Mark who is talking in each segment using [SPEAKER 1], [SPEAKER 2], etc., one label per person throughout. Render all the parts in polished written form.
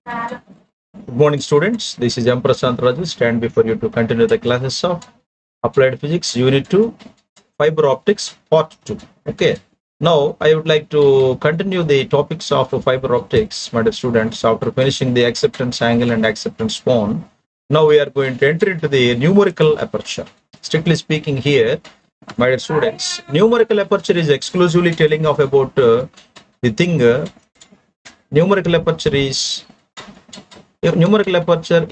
[SPEAKER 1] Good morning, students. This is M. Prashant Raju. Stand before you to continue the classes of Applied Physics, Unit 2, Fiber Optics, Part 2. Okay. Now, I would like to continue the topics of fiber optics, my dear students, after finishing the acceptance angle and acceptance cone. Now, we are going to enter into the numerical aperture. Strictly speaking here, my dear students, numerical aperture is exclusively telling of about the thing. Numerical aperture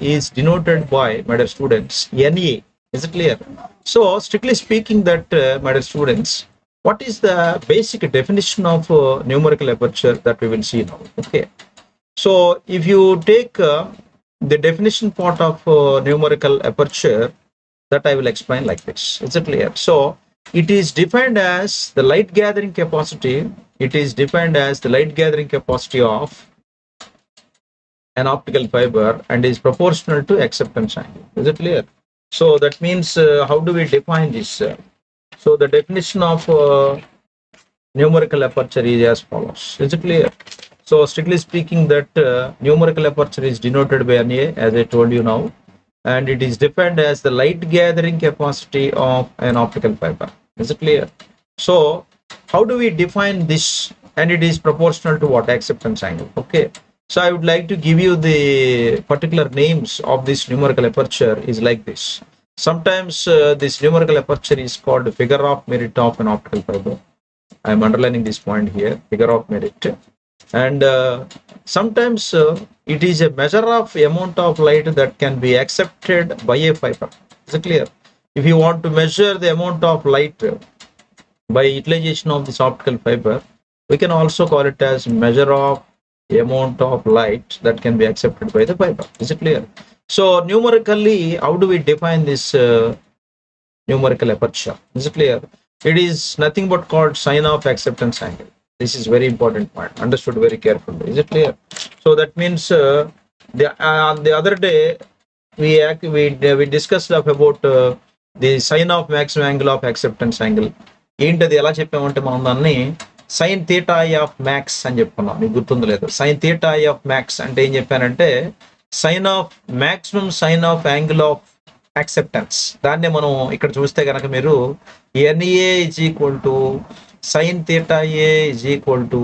[SPEAKER 1] is denoted by, my dear students, NA. Is it clear? So, strictly speaking that, my dear students, what is the basic definition of numerical aperture that we will see now? Okay. So, if you take the definition part of numerical aperture, that I will explain like this. Is it clear? So, it is defined as the light gathering capacity. It is defined as the light gathering capacity of an optical fiber and is proportional to acceptance angle. Is it clear? So that means how do we define this? So the definition of numerical aperture is as follows. Is it clear? So strictly speaking that numerical aperture is denoted by NA, as I told you now, and it is defined as the light gathering capacity of an optical fiber. Is it clear? So how do we define this? And it is proportional to what? Acceptance angle. Okay. So I would like to give you the particular names of this numerical aperture is like this. Sometimes this numerical aperture is called figure of merit of an optical fiber. I am underlining this point here, figure of merit. And sometimes it is a measure of amount of light that can be accepted by a fiber. Is it clear? If you want to measure the amount of light by utilization of this optical fiber, we can also call it as measure of amount of light that can be accepted by the fiber. Is it clear? So numerically, how do we define this numerical aperture? Is it clear? It is nothing but called sine of acceptance angle. This is very important point. Understood very carefully. Is it clear? So that means the other day we discussed about the sine of maximum angle of acceptance angle. ఏంటది ఎలా చెప్పామంటే మనం దాన్ని sine theta of maths అని చెప్పుకున్నాం. మీకు గుర్తుంది లేదు? Sine theta of maths అంటే ఏం చెప్పానంటే sine of maximum sine of angle of acceptance. దాన్నే మనం ఇక్కడ చూస్తే కనుక మీరు NA is equal to sine theta A is equal to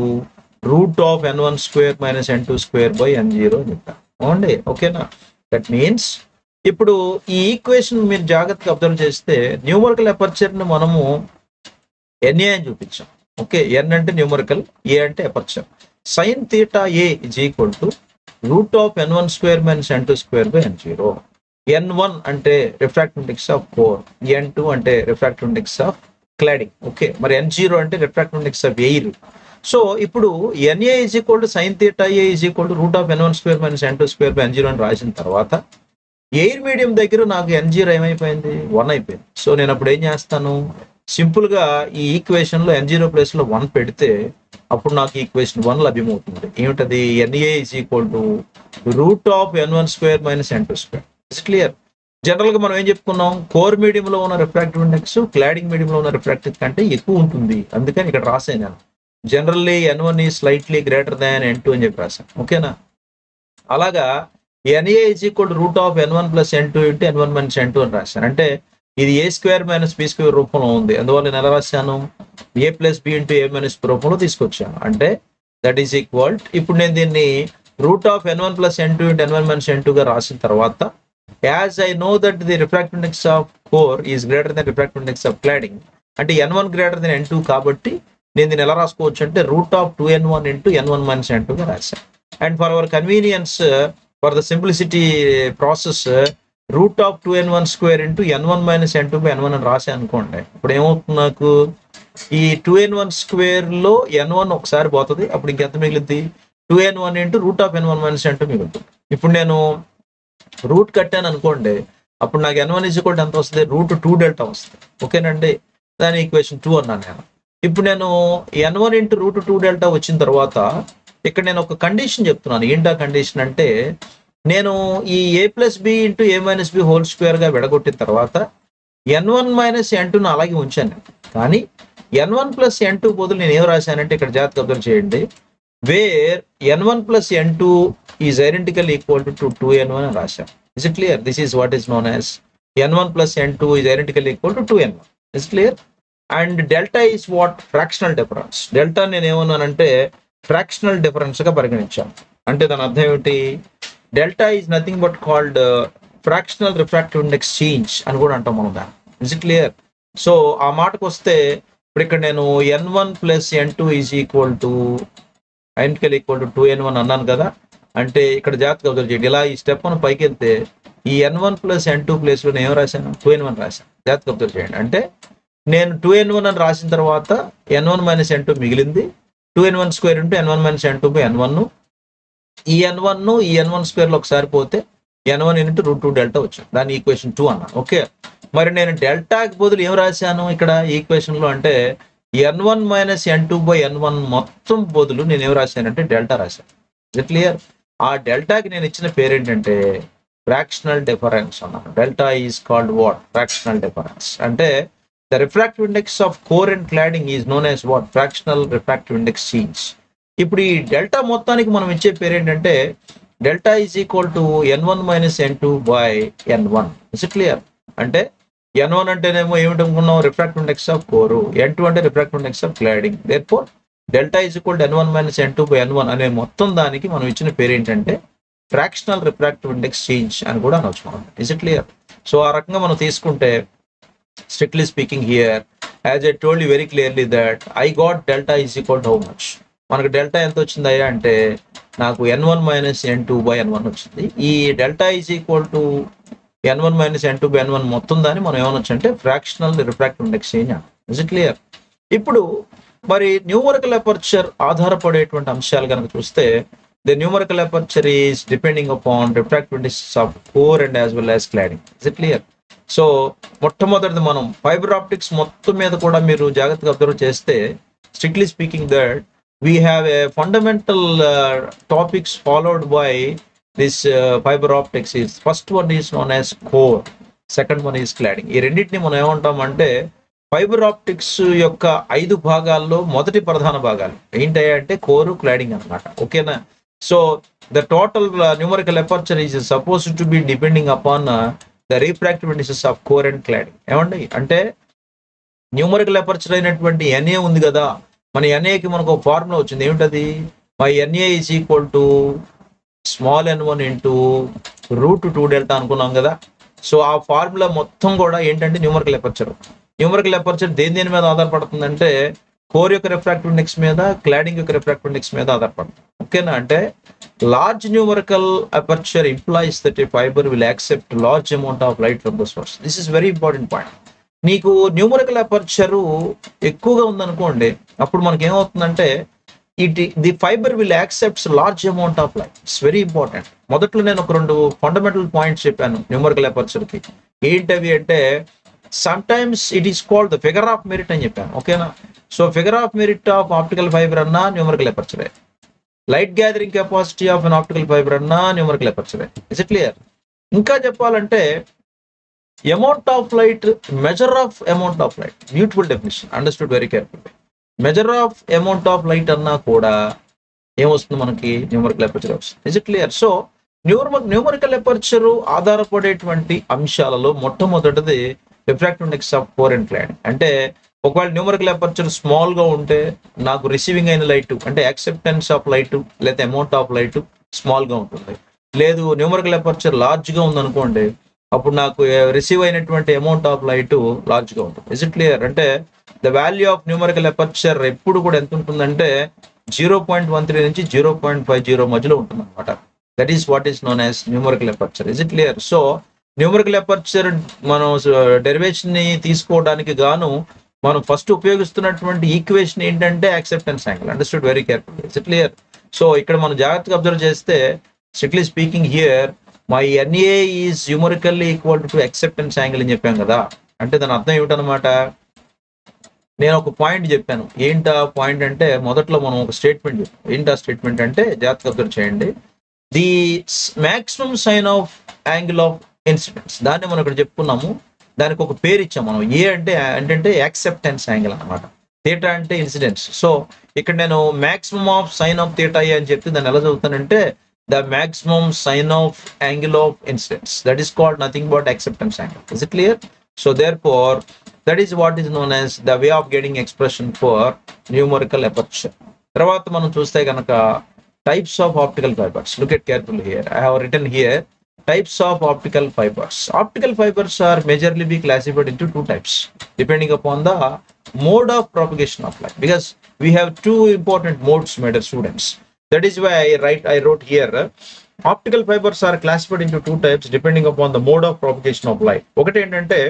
[SPEAKER 1] root of n1 square minus n2 square by n0 అని చెప్పాను. అవునండి, ఓకేనా? దట్ మీన్స్ ఇప్పుడు ఈ ఈక్వేషన్ మీరు జాగ్రత్తగా అబ్జర్వ్ చేస్తే న్యూమరికల్ అపర్చర్ని మనము ఎన్ఏ అని చూపించాం. ఓకే, ఎన్ అంటే న్యూమరికల్, ఏ అంటే aperture. Sine theta A is equal to root of n1 square minus n2 square by n0. n1 అంటే refractive index of core, n2 అంటే refractive index of cladding. Okay, మరి n0 అంటే refractive index of air. So ఇప్పుడు NA is equal to sine theta A is equal to root of n1 square minus n2 square by n0 అని రాసిన తర్వాత air medium దగ్గర నాకు n0 ఏమైపోయింది? 1 అయిపోయింది. సో నేను అప్పుడు ఏం చేస్తాను? సింపుల్ గా ఈ ఈక్వేషన్ లో n0 ప్లేస్ లో 1 పెడితే అప్పుడు నాకు ఈక్వేషన్ 1 లభ్యమవుతుంది. ఏమిటది? NA is equal to root of n1 square minus n2 square. Is clear? General గా మనం ఏం చెప్పుకున్నాం? కోర్ మీడియం లో ఉన్న రిఫ్రాక్టివ్ ఇండెక్స్ క్లాడింగ్ మీడియం లో ఉన్న రిఫ్రాక్టివ్ కంటే ఎక్కువ ఉంటుంది. అందుకని ఇక్కడ రాసాను నేను. Generally n1 is slightly greater than n2 అని చెప్పి రాశాను. ఓకేనా? అలాగా NA is equal to root of n1 plus n2 into n1 minus n2 అని రాశాను. అంటే ఇది A square minus B square రూపంలో ఉంది. అందువల్ల నేను ఎలా రాశాను? A plus B into A minus B రూపంలో తీసుకొచ్చాను. అంటే దట్ ఈస్ ఈక్వల్. ఇప్పుడు నేను దీన్ని root of n1 plus n2 into n1 minus n2 గా రాసిన తర్వాత as I know that the refractive index of core is greater than refractive index of cladding, అంటే n1 గ్రేటర్ దెన్ n2 కాబట్టి నేను దీన్ని ఎలా రాసుకోవచ్చు అంటే root of 2n1 into n1 minus n2 గా రాశాను. And for hour convenience, for the simplicity process, root of 2n1 square into n1 minus n2 by n1 అని రాశాను అనుకోండి. ఇప్పుడు ఏమవుతుంది? నాకు ఈ 2n1 స్క్వేర్ లో n1 ఒకసారి పోతుంది. అప్పుడు ఇంకెంత మిగులుద్ది? 2n1 into root of n1 minus n2 మిగులుతుంది. ఇప్పుడు నేను రూట్ కట్టాను అనుకోండి, అప్పుడు నాకు n1 ఈజ్ ఈక్వల్ టు ఎంత వస్తుంది? రూట్ 2 డెల్టా వస్తుంది. ఓకేనండి? దాని ఈక్వేషన్ 2 అన్నాను నేను. ఇప్పుడు నేను n1 ఇంటూ రూట్ 2 డెల్టా వచ్చిన తర్వాత ఇక్కడ నేను ఒక కండిషన్ చెప్తున్నాను. ఏంటా కండిషన్ అంటే, నేను ఈ ఏ plus B into A minus B whole square గా విడగొట్టిన తర్వాత n1 మైనస్ n2ను అలాగే ఉంచాను. కానీ n1 ప్లస్ n2 బదులు నేను ఏం రాశానంటే, ఇక్కడ జాగ్రత్తగా అబ్జర్వ్ చేయండి, where n1 plus n2 is identical equal to 2n1 అని రాశాం. Is it clear? This is what is known as n1 plus n2 is identical equal to 2n1. Is clear? And delta is what? Fractional difference. Delta నేను ఏమన్నానంటే fractional difference గా పరిగణించాను. అంటే దాని అర్థం ఏమిటి? Delta is nothing but called fractional refractive index change అని కూడా అంటాం మనం దాన్ని. Is it clear? సో ఆ మాటకు వస్తే ఇప్పుడు ఇక్కడ నేను n1 plus n2 is equal to identical equal to 2n1 అన్నాను కదా. అంటే ఇక్కడ జాగ్రత్తగా అబ్జర్వ్ చేయండి. ఇలా ఈ స్టెప్ మనం పైకి వెళ్తే ఈ n1 ప్లస్ n2 ప్లేస్ లో నేను ఏం రాశాను? 2n1 రాశాను. జాగ్రత్తగా అబ్జర్వ్ చేయండి. అంటే నేను 2n1 అని రాసిన తర్వాత n1 మైనస్ n2 మిగిలింది. 2n1 square into n1 minus n2 by n1. ఈ n1 ఈ n1 స్క్వేర్ లో ఒకసారి పోతే n1 ఇంటూ √2 డెల్టా వచ్చింది. దాన్ని ఈక్వేషన్ 2 అన్నాను. ఓకే, మరి నేను డెల్టాకి బదులు ఏం రాశాను ఇక్కడ ఈక్వేషన్ లో? అంటే n1 minus n2 by n1 మొత్తం బదులు నేను ఏం రాశానంటే డెల్టా రాశాను. ఇది క్లియర్? ఆ డెల్టాకి నేను ఇచ్చిన పేరు ఏంటంటే ఫ్రాక్షనల్ డిఫరెన్స్ అన్నాను. Delta is called what? Fractional difference. అంటే the refractive index of core and cladding is known as what? Fractional refractive index change. ఇప్పుడు ఈ డెల్టా మొత్తానికి మనం ఇచ్చే పేరు ఏంటంటే delta is equal to n1 minus n2 by n1. Is clear? అంటే n1 అంటేనేమో ఏమిటనుకున్నాం? రిఫ్రాక్టివ్ ఇండెక్స్ ఆఫ్ కోరు. n2 అంటే refractive index of cladding. Therefore delta is equal to n1 minus n2 by n1 అనే మొత్తం దానికి మనం ఇచ్చిన పేరు ఏంటంటే ఫ్రాక్షనల్ రిఫ్రాక్టివ్ ఇండెక్స్ చేంజ్ అని కూడా అనొచ్చు మనం. Is it clear? సో ఆ రకంగా మనం తీసుకుంటే strictly speaking here, as I told you very clearly that I got delta is equal to how much? మనకు డెల్టా ఎంత వచ్చిందయ్యా అంటే నాకు n1 minus n2 by n1 వచ్చింది. ఈ delta is equal to n1 minus n2 by n1 మొత్తం దాన్ని మనం ఏమనొచ్చు అంటే fractional refractive index change. Is it clear? ఇప్పుడు మరి న్యూమరికల్ అపర్చర్ ఆధారపడేటువంటి అంశాలు కనుక చూస్తే the numerical aperture is depending upon refractive index of core and as well as cladding. Is it clear? So మొట్టమొదటిది మనం ఫైబర్ ఆప్టిక్స్ మొత్తం మీద కూడా మీరు జాగ్రత్తగా అబ్జర్వ్ చేస్తే strictly speaking that we have a fundamental topics followed by this fibre optics. Is first one is known as core, second one is cladding. ఈ రెండింటిని మనం ఏమంటామంటే ఫైబర్ ఆప్టిక్స్ యొక్క 5 భాగాల్లో మొదటి ప్రధాన భాగాలు ఏంటయ్యా అంటే కోరు, క్లాడింగ్ అన్నమాట. ఓకేనా? So the total numerical aperture is supposed to be depending upon the refractive indexes of core and cladding. ఏమండి అంటే న్యూమరికల్ అపర్చర్ అయినటువంటి NA ఉంది కదా, మన NAకి మనకు ఒక ఫార్ములా వచ్చింది. ఏమిటది? My NA is equal to small n1 into √2 delta అనుకున్నాం కదా. సో ఆ ఫార్ములా మొత్తం కూడా ఏంటంటే న్యూమరికల్ అపర్చర్. న్యూమరికల్ అపర్చర్ దేని మీద ఆధారపడుతుందంటే కోర్ యొక్క రిఫ్రాక్టివ్ ఇండెక్స్ మీద, క్లాడింగ్ యొక్క రిఫ్రాక్టివ్ ఇండెక్స్ మీద ఆధారపడుతుంది. ఓకేనా? అంటే large numerical aperture implies that a fiber will accept large amount of light from the source. This is very important point. నీకు న్యూమరికల్ అపర్చర్ ఎక్కువగా ఉందనుకోండి, అప్పుడు మనకి ఏమవుతుందంటే the fibre will accepts large amount of light. It's very important. మొదట్లో నేను ఒక 2 fundamental points చెప్పాను న్యూమరికల్ అపర్చర్ కి. ఏంటవి అంటే sometimes it is called the figure of merit అని చెప్పాను. ఓకేనా? So figure of merit of optical fibre అన్నా న్యూమరికల్ అపర్చరే. Light gathering capacity of an optical fibre అన్నా న్యూమరికల్ అపర్చరే. Is it clear? ఇంకా చెప్పాలంటే amount of light, measure of amount of light, beautiful definition, understood very carefully. Measure of amount of light అన్నా కూడా ఏమొస్తుంది మనకి? న్యూమరికల్ అపర్చర్ వస్తుంది. Is it clear? So numerical aperture ఆధారపడేటువంటి అంశాలలో మొట్టమొదటిది refractive index of core and cladding. అంటే ఒకవేళ న్యూమరికల్ అపర్చర్ స్మాల్ గా ఉంటే నాకు రిసీవింగ్ అయిన లైట్ అంటే యాక్సెప్టెన్స్ ఆఫ్ లైట్ లేదా అమౌంట్ ఆఫ్ లైట్ స్మాల్ గా ఉంటుంది. లేదు న్యూమరికల్ అపర్చర్ లార్జ్ గా ఉందనుకోండి, అప్పుడు నాకు రిసీవ్ అయినటువంటి అమౌంట్ ఆఫ్ లైట్ లార్జ్ గా ఉంటుంది. Is it clear? అంటే the value of numerical aperture ఎప్పుడు కూడా ఎంత ఉంటుందంటే 0.13 నుంచి 0.50 మధ్యలో ఉంటుంది అనమాట. That is what is known as numerical aperture. Is it clear? So numerical aperture మనం డెరివేషన్ ని తీసుకోవడానికి గాను మనం ఫస్ట్ ఉపయోగిస్తున్నటువంటి ఈక్వేషన్ ఏంటంటే acceptance angle. Understood very careful. Is it clear? So ఇక్కడ మనం జాగ్రత్తగా అబ్జర్వ్ చేస్తే strictly speaking here my NA is numerically equal to acceptance angle అని చెప్పాం కదా. అంటే దాని అర్థం ఏమిటనమాట? నేను ఒక పాయింట్ చెప్పాను. ఏంటా పాయింట్ అంటే మొదట్లో మనం ఒక స్టేట్మెంట్ చెప్పాం. ఏంటా స్టేట్మెంట్ అంటే జాగ్రత్తగా అబ్జర్వ్ చేయండి. The maximum sine of angle of incidence, దాన్ని మనం ఇక్కడ చెప్పుకున్నాము. దానికి ఒక పేరు ఇచ్చాం మనం. ఏ అంటే యాక్సెప్టెన్స్ యాంగిల్ అనమాట. థీటా అంటే ఇన్సిడెన్స్. సో ఇక్కడ నేను maximum of sine of theta అని చెప్తే దాన్ని ఎలా చదువుతానంటే the maximum sine of angle of incidence, that is called nothing but acceptance angle. Is it clear? So therefore that is what is known as the way of getting expression for numerical aperture. తర్వాత మనం చూస్తే కనుక types of optical fibers. Look at carefully here. I have written here types of optical fibers. Optical fibers are majorly be classified into two types depending upon the mode of propagation of light, because we have two important modes, my dear students. That is why I wrote here optical fibers are classified into two types depending upon the mode of propagation of light. ఒకటి ఏంటంటే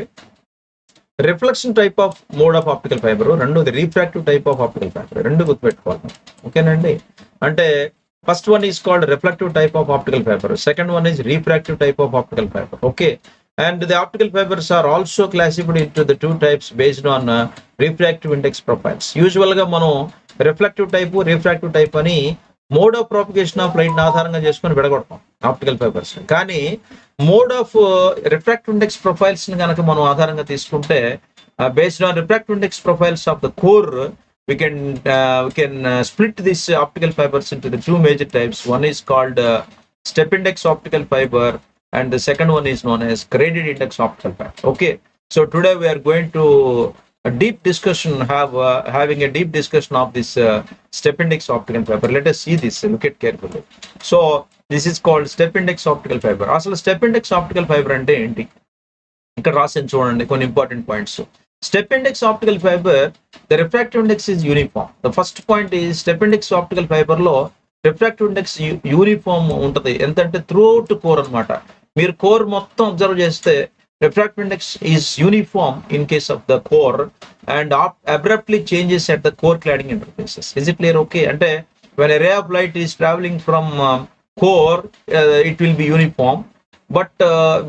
[SPEAKER 1] reflection type of mode of optical fibre, రెండోది refractive type of optical fibre. రెండు గుర్తుపెట్టుకోవాలి. ఓకేనండి? అంటే first one is called reflective type of optical fibre, second one is refractive type of optical fibre. Okay, and the optical fibers are also classified into the two types based on refractive index profiles. Usual గా మనం reflective type, refractive type అని mode of propagation of light ఆధారంగా చేసుకొని విడగొడతాం optical fibres. కానీ mode of refractive index profiles ని కనుక మనం ఆధారంగా తీసుకుంటే based on refractive index profiles of the core we can split these optical fibers into the two major types. One is called step index optical fiber and the second one is known as graded index optical fiber. Okay, so today we are going to a deep discussion, having a deep discussion of this step index optical fiber. Let us see this. Look at carefully. So this is called step index optical fiber. Asal step index optical fiber ante enti ikkada rasani chudandi konni important points. Step index optical fiber, the refractive index is uniform. The first point is step index optical fiber lo refractive index uniform untadi entante throughout core anamata. Meer core mottham observe cheste refractive index is uniform in case of the core and abruptly changes at the core cladding interfaces. Is it clear? Okay, ante when a ray of light is traveling from core it will be uniform, but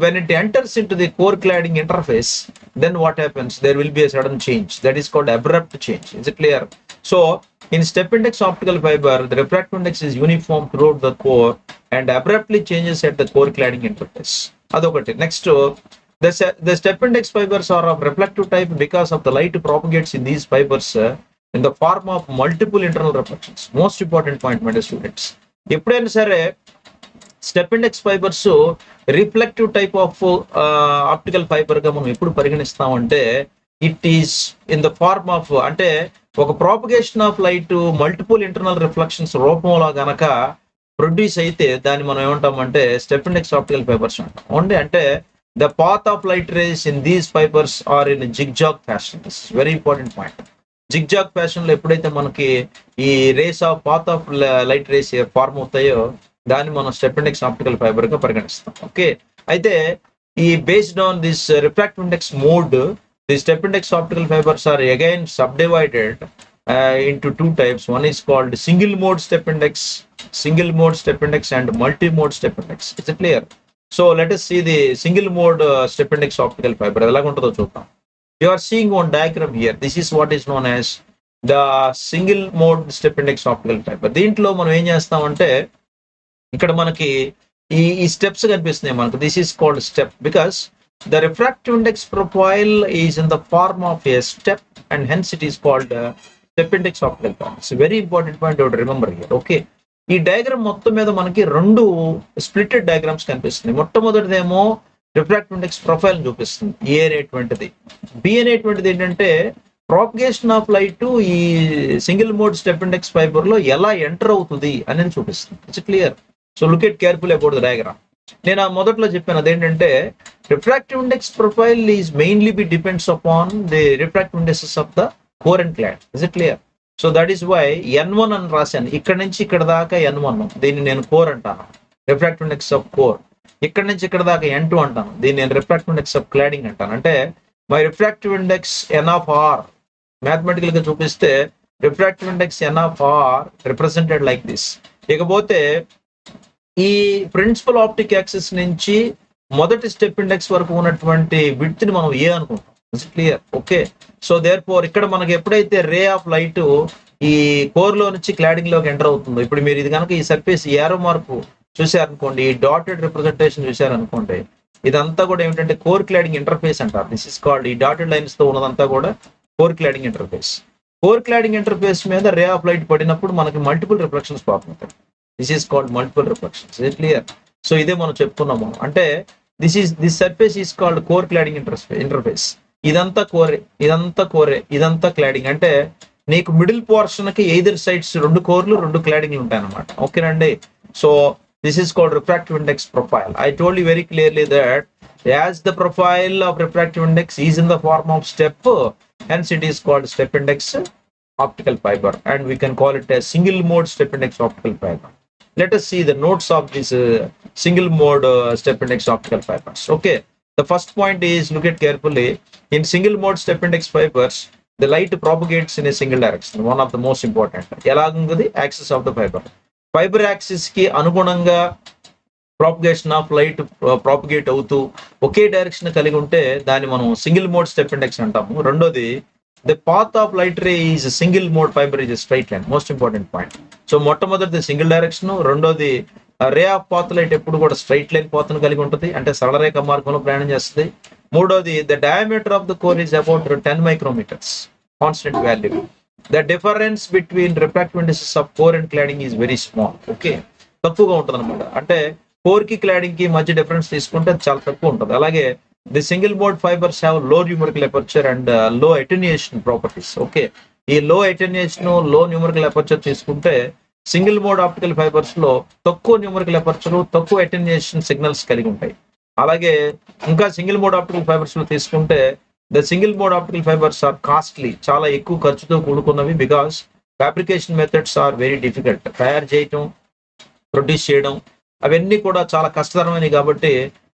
[SPEAKER 1] when it enters into the core cladding interface, then what happens? There will be a sudden change, that is called abrupt change. Is it clear? So in step index optical fiber, the refractive index is uniform throughout the core and abruptly changes at the core cladding interface. Adokati. Next, the step index fibers are of reflective type because of the light propagates in these fibers in the form of multiple internal reflections. Most important point, my dear students. ఎప్పుడైనా సరే step index fibres reflective type of optical fibre గా మనం ఎప్పుడు పరిగణిస్తామంటే it is in the form of, అంటే ఒక propagation of light multiple internal reflections రూపంలో గనక ప్రొడ్యూస్ అయితే దాన్ని మనం ఏమంటామంటే స్టెప్ ఇండెక్స్ ఆప్టికల్ ఫైబర్స్ అంటాం. ఓన్లీ అంటే the path of light rays in these fibres are in zigzag fashion. This is very important point. Zigzag fashion లో ఎప్పుడైతే మనకి ఈ rays of path of light race form అవుతాయో దాన్ని మనం step index optical fibre గా పరిగణిస్తాం. ఓకే, అయితే ఈ based on this refractive index mode, the step index optical fibres are again subdivided into two types. One is called single mode step index and multi mode step index. Is it clear? So let us see the single mode step index optical fiber. Elaga untudo chuddam. You are seeing one diagram here. This is what is known as the single mode step index optical fiber. దీంట్లో మనం ఏం చేస్తామంటే ఇక్కడ మనకి ఈ steps కనిపిస్తున్నాయి మనకు. This is called step because the refractive index profile is in the form of a step and hence it is called step index optical fibre. It's very important point to remember here. Okay, ఈ diagram మొత్తం మీద మనకి రెండు splitted diagrams కనిపిస్తున్నాయి. మొట్టమొదటిదేమో refractive index profile చూపిస్తుంది, ఏ అనేటువంటిది. B అనేటువంటిది ఏంటంటే ప్రాపగేషన్ ఆఫ్ లైట్ ఈ single mode step index fibre లో ఎలా ఎంటర్ అవుతుంది అనేది చూపిస్తుంది. It's clear? So look at careful about the diagram. నేను ఆ మొదట్లో చెప్పాను అదేంటంటే refractive index profile is mainly B depends upon the refractive indexes of the core and clad. Is it clear? So that is why N1 అని రాశాను. ఇక్కడ నుంచి ఇక్కడ దాకా N1, దీన్ని నేను కోర్ అంటాను, రిఫ్రాక్టివ్ ఇండెక్స్ ఆఫ్ కోర్. ఇక్కడ నుంచి ఇక్కడ దాకా N2 అంటాను, దీన్ని నేను రిఫ్రాక్టివ్ ఇండెక్స్ ఆఫ్ క్లాడింగ్ అంటాను. అంటే my refractive index N of R, mathematical గా చూపిస్తే refractive index N of R represented like this. ఇకపోతే ఈ ప్రిన్సిపల్ ఆప్టిక్ యాక్సిస్ నుంచి మొదటి స్టెప్ ఇండెక్స్ వరకు ఉన్నటువంటి విడ్త్ ని మనం ఏ అనుకుంటాం. Is clear? Okay, so therefore ఇక్కడ మనకి ఎప్పుడైతే రే ఆఫ్ లైట్ ఈ కోర్ లో నుంచి క్లాడింగ్ లోకి ఎంటర్ అవుతుందో, ఇప్పుడు మీరు ఇది కనుక ఈ సర్ఫేస్ ఏరో మార్పు చూసారనుకోండి, ఈ డాటెడ్ రిప్రజెంటేషన్ చూసారనుకోండి, ఇదంతా కూడా ఏమిటంటే కోర్ క్లాడింగ్ ఇంటర్ఫేస్ అంటారు. దిస్ ఇస్ కాల్డ్, ఈ డాటెడ్ లైన్స్ తో ఉన్నదంతా కూడా core cladding interface. Core cladding interface మీద రే ఆఫ్ లైట్ పడినప్పుడు మనకి మల్టిపుల్ రిఫ్లెక్షన్స్ ఫార్మ్ అవుతాయి. This is called multiple reflections. Is clear? So ఇదే మనం చెప్పుకున్నాము. అంటే this surface is called core cladding interface. ఇదంతా కోరే, ఇదంతా కోరే, ఇదంతా క్లాడింగ్. అంటే నీకు మిడిల్ పోర్షన్ కి ఎయిదర్ సైడ్స్ 2 కోర్లు 2 క్లాడింగ్లు ఉంటాయి అనమాట. ఓకేనండి. So this is called refractive index profile. I told you very clearly that as the profile of refractive index is in the form of step, hence it is called step index optical fiber, and we can call it a single mode step index optical fiber. Let us see the notes of this single mode step index optical fibers. Okay, the first point is, look at carefully. In single mode step index fibers, the light propagates in a single direction. One of the most important. Elagungadi axis of the fiber. Fiber axis ki anugunanga propagation of light propagate అవుతూ ఒకే direction కలిగి ఉంటే దాన్ని మనం single mode step index అంటాము. రెండోది, the path of light ray is single mode fibre is straight line. Most important point. So మొట్టమొదటిది single direction, రెండోది ray of path light ఎప్పుడు కూడా స్ట్రైట్ లైన్ పాత్ను కలిగి ఉంటుంది, అంటే సరళరేఖ మార్గంలో ప్రయాణం చేస్తుంది. మూడోది, the diameter of the core is about 10 micrometres, constant value. The difference between refractive indexes of core and cladding is very small. Okay, తక్కువగా ఉంటుంది అనమాట. అంటే కోర్ కి క్లాడింగ్ కి మధ్య డిఫరెన్స్ తీసుకుంటే చాలా తక్కువ ఉంటుంది. అలాగే the single mode fibres have low numerical aperture and లో అటెన్యుయేషన్ ప్రాపర్టీస్. ఓకే, ఈ లో అటెన్యుయేషన్, లో న్యూమరికల్ అపర్చర్ తీసుకుంటే సింగిల్ మోడ్ ఆప్టికల్ ఫైబర్స్ లో తక్కువ న్యూమరికల్ అపర్చర్, తక్కువ అటెన్యుయేషన్ సిగ్నల్స్ కలిగి ఉంటాయి. అలాగే ఇంకా సింగిల్ మోడ్ ఆప్టికల్ ఫైబర్స్ లో తీసుకుంటే the single mode optical fibres are costly, చాలా ఎక్కువ ఖర్చుతో కూడుకున్నవి. Because fabrication methods are very difficult. తయారు చేయటం, ప్రొడ్యూస్ చేయడం అవన్నీ కూడా చాలా కష్టతరమైనవి. కాబట్టి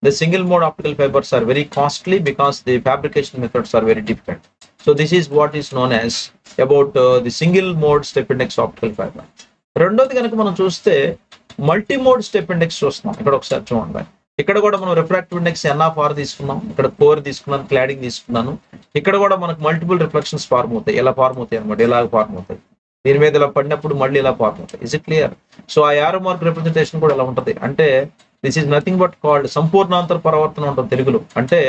[SPEAKER 1] the single mode optical fibres are very costly because the fabrication methods are very difficult. So this is what is known as about the single mode step index optical fibre. రెండోది కనుక మనం చూస్తే మల్టీ మోడ్ స్టెప్ ఇండెక్స్ చూస్తున్నాం. ఇక్కడ ఒకసారి చూడండి. ఇక్కడ కూడా మనం రిఫ్రాక్టివ్ ఇండెక్స్ NR తీసుకున్నాం, ఇక్కడ కోర్ తీసుకున్నాను, క్లాడింగ్ తీసుకున్నాను. ఇక్కడ కూడా మనకు మల్టిపుల్ రిఫ్లెక్షన్స్ ఫార్మ్ అవుతాయి. ఎలా ఫార్మ్ అవుతాయి అనమాట, ఇలా ఫార్మ్ అవుతాయి. దీని మీద ఇలా పడినప్పుడు మళ్ళీ ఇలా ఫార్మ్ అవుతాయి. Is it clear? సో ఆ యారో మార్క్ రిప్రజెంటేషన్ కూడా ఎలా ఉంటుంది అంటే, this is nothing but called సంపూర్ణాంతర పరావర్తన ఉంటుంది తెలుగులో. అంటే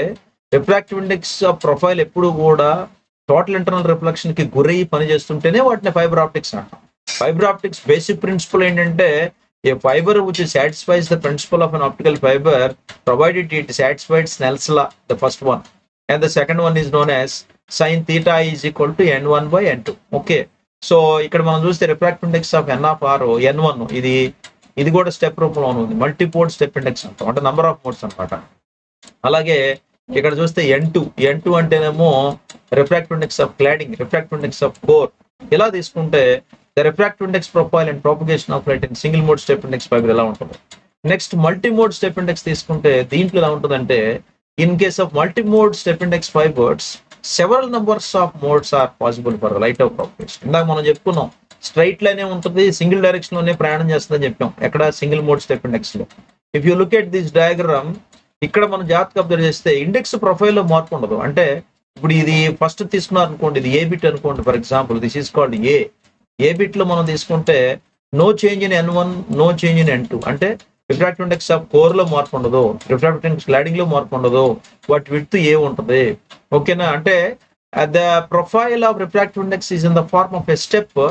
[SPEAKER 1] రిఫ్రాక్టివ్ ఇండెక్స్ ఆఫ్ ప్రొఫైల్ ఎప్పుడు కూడా టోటల్ ఇంటర్నల్ రిఫ్లెక్షన్ కి గురయ్యి పనిచేస్తుంటేనే వాటిని ఫైబర్ ఆప్టిక్స్ అంటాం. ఫైబర్ ఆప్టిక్స్ బేసిక్ ప్రిన్సిపల్ ఏంటంటే, a fibre which satisfies the principle of an optical fibre provided it satisfied Snell's law, the first one, and the second one is known as sin theta is equal to n1/n2. Okay, so ఇక్కడ మనం చూస్తే refractive index of NR N1, ఇది కూడా step రూపంలో ఉంది. Multiport step index అంటాం, అంటే number of modes అనమాట. అలాగే ఇక్కడ చూస్తే N2 అంటేనేమో refractive index of cladding, refractive index of core. ఇలా తీసుకుంటే the refractive index profile and propagation of light in single mode step index fibre ఎలా ఉంటుంది. Next multi mode step index తీసుకుంటే దీంట్లో ఎలా ఉంటుందంటే, in case of multi mode step index fibres several numbers of modes are possible for light of propagation. ఇందాక మనం చెప్పుకున్నాం, straight line ఉంటుంది, సింగిల్ డైరెక్షన్ లోనే ప్రయాణం చేస్తుందని చెప్పాం. ఎక్కడ? సింగిల్ మోడ్ స్టెప్ ఇండెక్స్ లో. If you look at this diagram, ఇక్కడ మనం జాగ్రత్తగా అబ్జర్వ్ చేస్తే ఇండెక్స్ ప్రొఫైల్ లో మార్పు ఉండదు. అంటే ఇప్పుడు ఇది ఫస్ట్ తీసుకున్నారు అనుకోండి, ఇది ఏ బిట్ అనుకోండి for example, this is called A bit లో మనం తీసుకుంటే no change in N1, no change in N2. అంటే రిఫ్రాక్టివ్ ఇండెక్స్ ఆఫ్ కోర్ లో మార్పు ఉండదు, రిఫ్రాక్టివ్ ఇండెక్స్ క్లాడింగ్ లో మార్పు ఉండదు, బట్ విడ్త్ ఏ ఉంటుంది. ఓకేనా? అంటే the profile of refractive index is in the form of a step.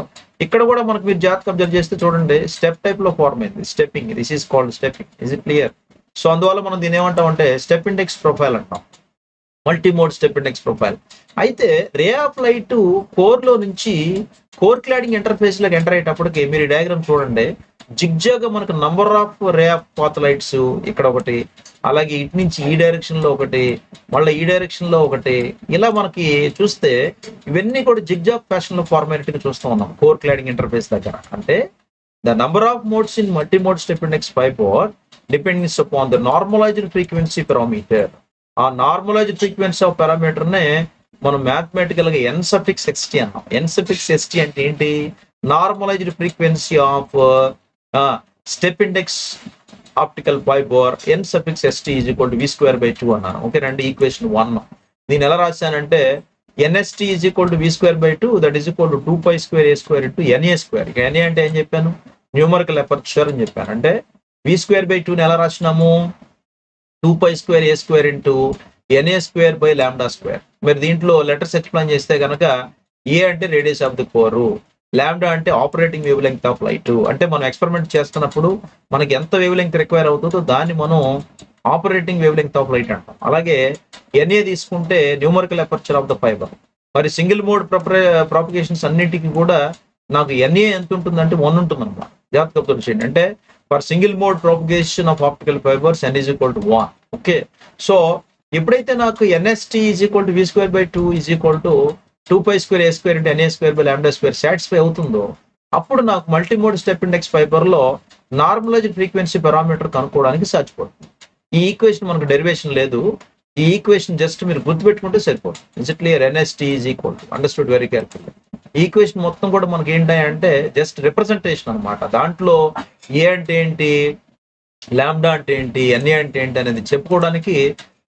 [SPEAKER 1] ఇక్కడ కూడా మనకు మీరు జాగ్రత్తగా అబ్జర్వ్ చేస్తే చూడండి, స్టెప్ టైప్ లో ఫార్మ్ అయింది, stepping. This is called stepping. Is it clear? So అందువల్ల మనం దీని ఏమంటాం అంటే స్టెప్ ఇండెక్స్ ప్రొఫైల్ అంటాం, మల్టీమోడ్ స్టెప్ ఇండెక్స్ ప్రొఫైల్. అయితే రే ఆఫ్ లైట్ కోర్ లో నుంచి కోర్ క్లాడింగ్ ఇంటర్ఫేస్ లోకి ఎంటర్ అయ్యేటప్పటికి మీరు ఈ డయాగ్రామ్ చూడండి, జిగ్జాగ్ మనకు number of ray of path lights ఇక్కడ ఒకటి, అలాగే ఇటు నుంచి ఈ డైరెక్షన్ లో ఒకటి, మళ్ళీ ఈ డైరెక్షన్ లో ఒకటి, ఇలా మనకి చూస్తే ఇవన్నీ కూడా జిగ్జాగ్ ఫ్యాషన్ లో ఫార్మాలిటీగా చూస్తూ ఉన్నాం కోర్ క్లాడింగ్ ఇంటర్ఫేస్ దగ్గర. అంటే the number of modes in multimode step index fibre depends upon the normalised frequency parameter. ఆ నార్మలైజ్డ్ ఫ్రీక్వెన్సీ ఆఫ్ పారామీటర్ నే మనం మ్యాథమెటికల్ గా n(xt) అన్నాం. n(xt) అంటే ఏంటి? Normalised frequency of step index optical fibre n(xt) is equal to v²/2 అన్నాను. Okay రండి, equation 1. దీన్ని ఎలా రాశానంటే NST is equal to v²/2, that is equal to 2π²a² into NA². ఇక NA అంటే ఏం చెప్పాను? న్యూమరికల్ అపర్చర్ అని చెప్పాను. అంటే v²/2 ని ఎలా రాసినాము? 2π²a² into NA² by λ². మరి దీంట్లో లెటర్స్ ఎక్స్ప్లెయిన్ చేస్తే కనుక ఏ అంటే radius of the core, lambda అంటే operating wavelength of light. అంటే మనం ఎక్స్పెరిమెంట్ చేస్తున్నప్పుడు మనకి ఎంత వేవ్ లెంగ్త్ రిక్వైర్ అవుతుందో దాన్ని మనం operating wavelength of light అంటాం. అలాగే ఎన్ఏ తీసుకుంటే numerical aperture of the fibre. మరి సింగిల్ మోడ్ ప్రాపగేషన్స్ అన్నిటికీ కూడా నాకు ఎన్ఏ ఎంత ఉంటుందంటే 1 ఉంటుంది అన్నమాట. జాగ్రత్తగా అబ్జర్వ్ చేయండి. అంటే for single mode propagation of optical fibres n is equal to 1. Okay, so ఎప్పుడైతే నాకు NST is equal to V square by 2 is equal to 2π² a² into NA² by λ² satisfy అవుతుందో అప్పుడు నాకు మల్టీమోడ్ స్టెప్ ఇండెక్స్ ఫైబర్ లో normalised frequency parameter కనుక్కోవడానికి సాధ్యపడుతుంది. ఈ equation మనకు డెరివేషన్ లేదు. ఈ ఈక్వేషన్ జస్ట్ మీరు గుర్తుపెట్టుకుంటే సరిపోతుంది. Is it clear? NST is equal to, understood very careful. ఈ ఈక్వేషన్ మొత్తం కూడా మనకి ఏంటంటే జస్ట్ రిప్రజెంటేషన్ అనమాట. దాంట్లో ఏ అంటే ఏంటి, లాంబ్డా అంటే ఏంటి, ఎన్ఏ అంటే ఏంటి అనేది చెప్పుకోవడానికి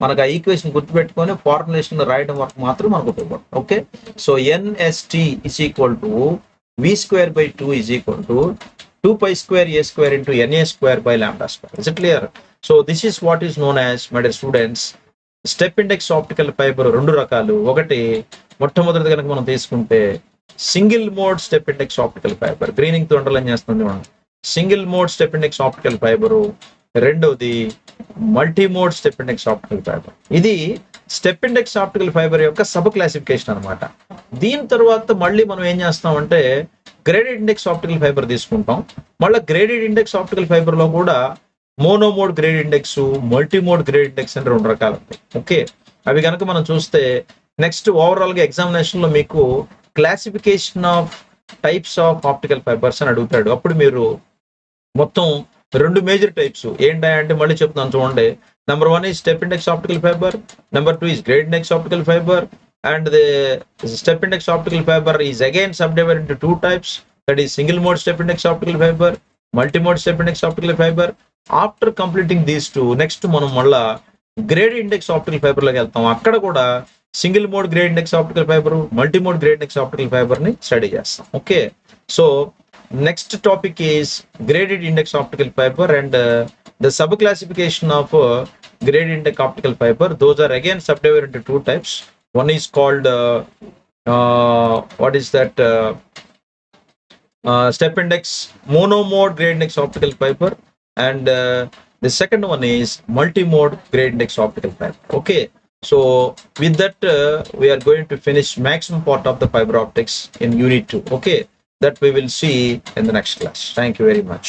[SPEAKER 1] మనకు ఆ ఈక్వేషన్ గుర్తుపెట్టుకొని ఫార్ములేషన్ రాయడం వరకు మాత్రం మనకు ఉపయోగపడుతుంది. Okay, so NST is equal to v² by 2 is equal to 2π² a² into NA² by λ². Is it clear? So this is what is known as, my dear students, step index optical fibre. 2 రకాలు. ఒకటి మొట్టమొదటిది కనుక మనం తీసుకుంటే single mode step index optical fibre. గ్రీనింగ్ తో underline చేస్తుంది మనం. Single mode step index optical fibre. రెండవది multi mode step index optical fibre. ఇది స్టెప్ ఇండెక్స్ ఆప్టికల్ ఫైబర్ యొక్క సబ్ క్లాసిఫికేషన్ అనమాట. దీని తర్వాత మళ్ళీ మనం ఏం చేస్తామంటే గ్రేడెడ్ ఇండెక్స్ ఆప్టికల్ ఫైబర్ తీసుకుంటాం. మళ్ళీ గ్రేడెడ్ ఇండెక్స్ ఆప్టికల్ ఫైబర్ లో కూడా monomode grade index, multimode grade index అని 2 రకాలు ఉంటాయి. ఓకే, అవి కనుక మనం చూస్తే నెక్స్ట్ ఓవరాల్ గా ఎగ్జామినేషన్ లో మీకు classification of types of optical fibres అని అడుగుతాడు. అప్పుడు మీరు మొత్తం 2 మేజర్ టైప్స్ ఏంటంటే మళ్ళీ చెప్తాను చూడండి. Number 1 is step index optical fibre, number 2 is grade index optical fibre, and the step index optical fibre is again subdivided into 2 types, that is single mode step index optical fibre, multi mode step index optical fibre. After completing these 2, next మనం మళ్ళా grade index optical fibre లోకి వెళ్తాం. అక్కడ కూడా single mode grade index optical fibre, multi mode grade index optical fibre ని study చేస్తాం. Okay, so next topic is graded index optical fiber and the sub classification of graded index optical fiber. Those are again subdivided into 2 types. One is called what is that step index monomode grade index optical fiber, and the second one is multi-mode grade index optical fiber. Okay, so with that we are going to finish maximum part of the fiber optics in unit 2. Okay, that we will see in the next class. Thank you very much.